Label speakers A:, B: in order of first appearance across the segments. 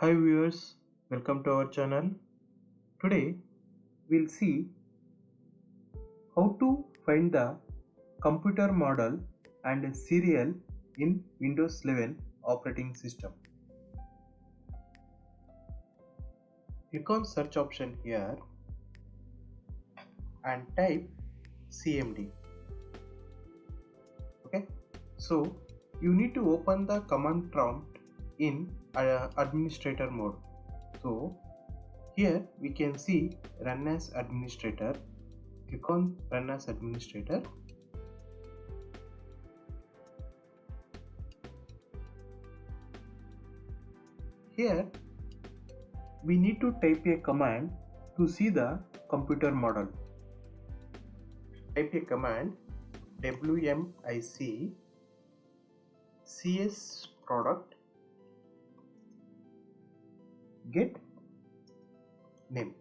A: Hi viewers, welcome to our channel. Today we'll see how to find the computer model and serial in Windows 11 operating system. Click on search option here and type CMD. Okay, so you need to open the command prompt in administrator mode. So here we can see run as administrator. Click on run as administrator. Here we need to type a command to see the computer model. Type a command wmic csproduct get name.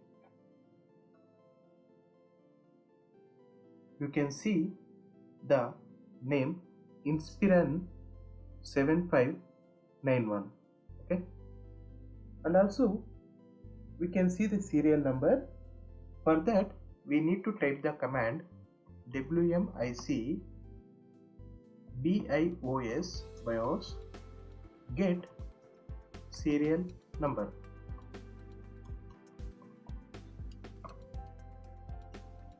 A: You can see the name Inspiran 7591. Okay, and also we can see the serial number. For that we need to type the command wmic bios get serial number.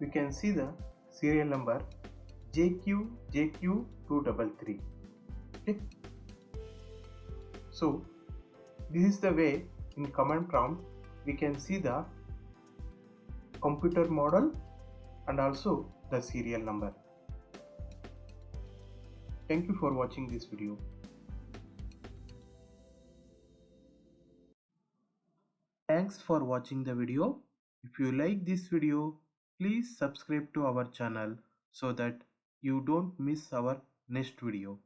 A: We can see the serial number JQ233. Okay, so this is the way in command prompt we can see the computer model and also the serial number. Thank you for watching this video. Thanks for watching the video. If you like this video, please subscribe to our channel so that you don't miss our next video.